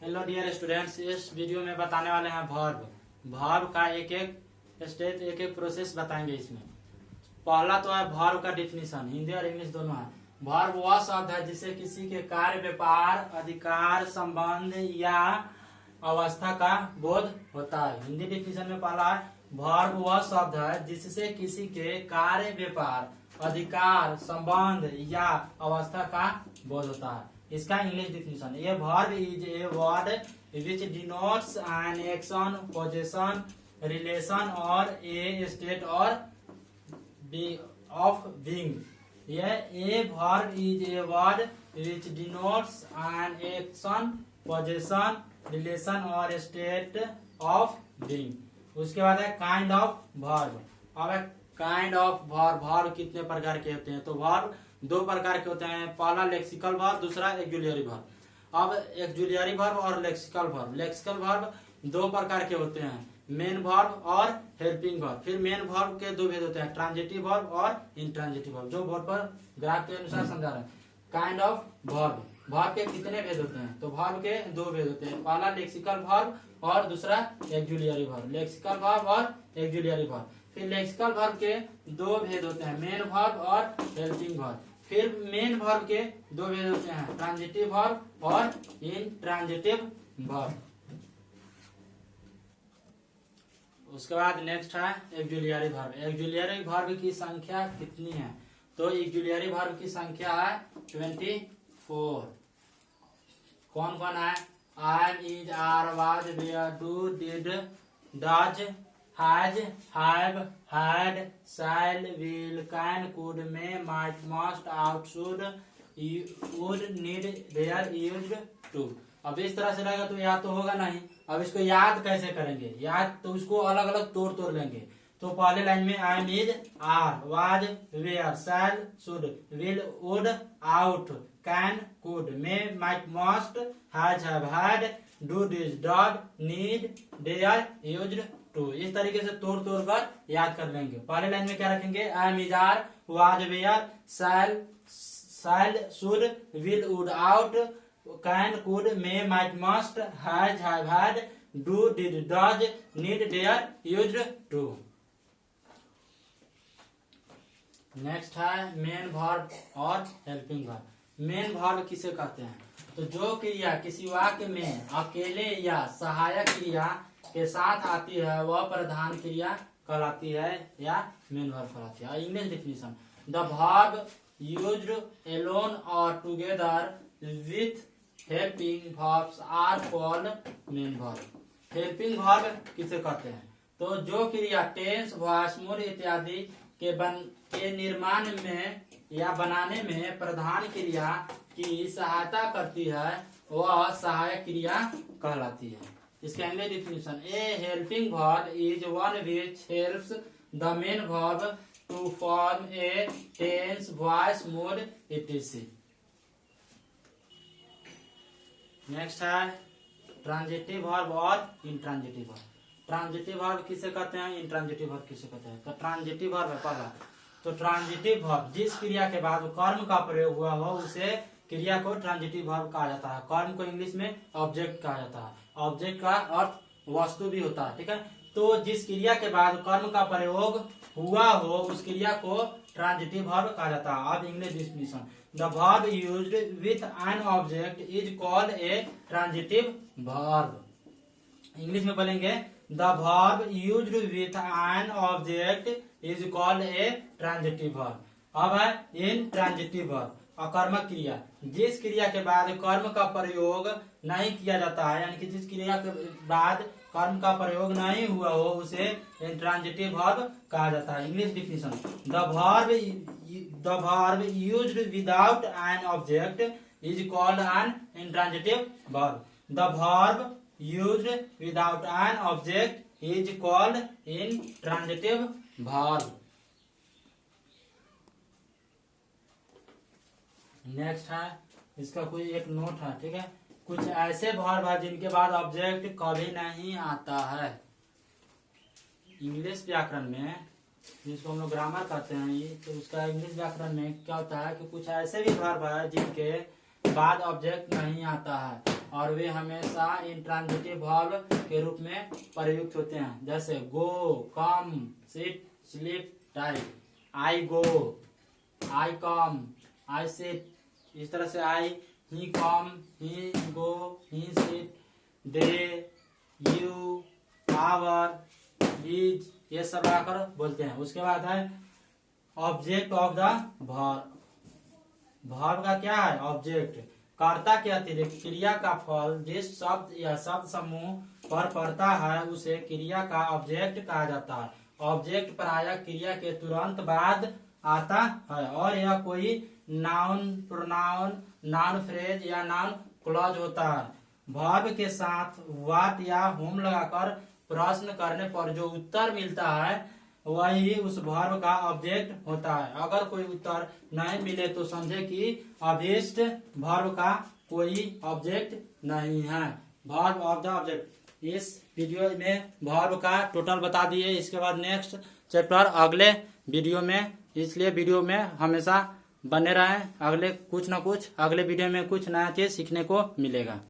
Hello dear students, इस video में बताने वाले हैं वर्ब का एक एक स्टेप एक एक प्रोसेस बताएंगे। इसमें पहला तो है वर्ब का डिफिनीशन, हिंदी और इंग्लिश दोनों है। वर्ब वह शब्द है जिससे किसी के कार्य, व्यापार, अधिकार, संबंध या अवस्था का बोध होता है। हिंदी डिफिनीशन में पहला है वर्ब वह शब्द है जिससे किसी के कार्य, व्यापार, अधिकार, संबंध या अवस्था का बोध होता है। इसका English definition, a verb is a word which denotes an action, position, relation और ए स्टेट और of being. A verb is a word which denotes an action, position, relation और स्टेट ऑफ बीइंग। उसके बाद है काइंड ऑफ वर्ब। अब है kind of verb. Verb कितने प्रकार के होते हैं? तो वर्ब दो प्रकार के होते हैं, पहला लेक्सिकल वर्ब, दूसरा एक्जुलियरी वर्ब। अब एक्जुलियरी वर्ब और लेक्सिकल वर्ब। लेक्सिकल वर्ब दो प्रकार के होते हैं, मेन वर्ब और हेल्पिंग वर्ब। फिर मेन वर्ब के दो भेद होते हैं, ट्रांजिटिव वर्ब और इंट्रांजिटिव वर्ब, जो बोर्ड पर ग्राफ के अनुसार समझा रहे हैं। काइंड ऑफ वर्ब, वर्ब के कितने भेद होते हैं? तो वर्ब के दो भेद होते हैं, पहला लेक्सिकल वर्ब और दूसरा एक्जुलियरी वर्ब। लेक्सिकल वर्ब और एक्जुलियरी वर्ब। फिर लेक्सिकल वर्ब के दो भेद होते हैं, मेन वर्ब और हेल्पिंग वर्ब। फिर मेन वर्ब के दो भेद होते हैं, ट्रांजिटिव वर्ब और इंट्रांजिटिव वर्ब। उसके बाद नेक्स्ट है एक्जुलियरी वर्ब। एक्जुलियरी वर्ब की संख्या कितनी है? तो एक्जुलियरी वर्ब की संख्या है 24। कौन कौन है? Am, is, are, was, were, do, did, does, has, have, had, shall, will, can, could, may, might, must, ought, should, would, need, dare, used, to. अब इस तरह से रहेगा तो याद तो होगा नहीं। अब इसको याद कैसे करेंगे? याद तो उसको अलग अलग तोड़ लेंगे। तो पहले लाइन में am, is, are, was, were, shall, should, will, would, ought, can, could, may, might, must, has, have, had, do, did, does, need, dare, used, to. इस तरीके से तोड़ कर याद कर लेंगे। पहले लाइन में क्या रखेंगे? Am, is, are, was, were, shall, should, will, would, ought, can, could, may, might, must, has, have, had, do, did, does, need, dare, used, to. Next है मेन वर्ब और हेल्पिंग वर्ब। मेन वर्ब किसे कहते हैं? तो जो क्रिया किसी वाक्य में अकेले या सहायक क्रिया के साथ आती है वह प्रधान क्रिया कहलाती है या मेन वर्ब कहलाती है। English definition, the verb used alone और together with helping verbs are called main verb. Helping verb किसे कहते हैं? तो जो क्रिया टेंस, वॉइस, मूड इत्यादि के निर्माण में या बनाने में प्रधान क्रिया की सहायता करती है वह सहायक क्रिया कहलाती है। इसका English definition, a helping verb is one which helps the main verb to form a tense, voice, mood इत्यादि। नेक्स्ट है ट्रांजिटिव वर्ब और इंट्रांजिटिव वर्ब। ट्रांजिटिव वर्ब किसे कहते हैं? इंट्रांजिटिव वर्ब किसे कहते हैं? तो ट्रांजिटिव वर्ब है पहला। तो ट्रांजिटिव वर्ब जिस क्रिया के बाद कर्म का प्रयोग हुआ हो उसे क्रिया को ट्रांजिटिव वर्ब कहा जाता है। कर्म को इंग्लिश में ऑब्जेक्ट कहा जाता है। ऑब्जेक्ट का अर्थ वस्तु भी होता है, ठीक है। तो जिस क्रिया के बाद कर्म का प्रयोग हुआ हो उस क्रिया को ट्रांजिटिव वर्ब कहा जाता है। अब English definition, the verb used with an object is called a transitive verb. English में बोलेंगे the verb used with an object is called a transitive verb. अब है इंट्रांजिटिव वर्ब, अकर्मक क्रिया। जिस क्रिया के बाद कर्म का प्रयोग नहीं किया जाता है, यानी कि जिस क्रिया के बाद कर्म का प्रयोग नहीं हुआ हो उसे इंट्रांजिटिव वर्ब कहा जाता है। English definition, the verb used without an object is called an intransitive verb. The verb used without an object is called intransitive verb. Next है इसका कोई एक नोट है, ठीक है। कुछ ऐसे वर्ब है जिनके बाद ऑब्जेक्ट कभी नहीं आता है। इंग्लिश व्याकरण में जिसको हम लोग ग्रामर कहते हैं, ये तो उसका इंग्लिश व्याकरण में क्या होता है कि कुछ ऐसे भी वर्ब है जिनके बाद ऑब्जेक्ट नहीं आता है। और वे हमेशा इंट्रांजिटिव वर्ब के रूप में प्रयुक्त होते हैं। जैसे go, come, sit, sleep, die. I go, I come, I sit, इस तरह से I, he come, he go, he sit, they, you, our, his, ये सब आकर बोलते हैं। उसके बाद है object of the verb. Verb का क्या है? ऑब्जेक्ट। कर्ता के अतिरिक्त क्रिया का फल जिस शब्द या शब्द समूह पर पड़ता है उसे क्रिया का ऑब्जेक्ट कहा जाता है। ऑब्जेक्ट प्रायः क्रिया के तुरंत बाद आता है और यह कोई नाउन, प्रोनाउन, नाउन फ्रेज या नाउन क्लॉज होता है। वर्ब के साथ व्हाट या हुम लगाकर प्रश्न करने पर जो उत्तर मिलता है वही उस वर्ब का ऑब्जेक्ट होता है। अगर कोई उत्तर नहीं मिले तो समझे कि अभिष्ट वर्ब का कोई ऑब्जेक्ट नहीं है। Verb of the object. इस वीडियो में वर्ब का टोटल बता दिए। इसके बाद नेक्स्ट चैप्टर अगले वीडियो में, इसलिए वीडियो में हमेशा बने रहें। अगले कुछ न कुछ अगले वीडियो में कुछ नया चीज सीखने को मिलेगा।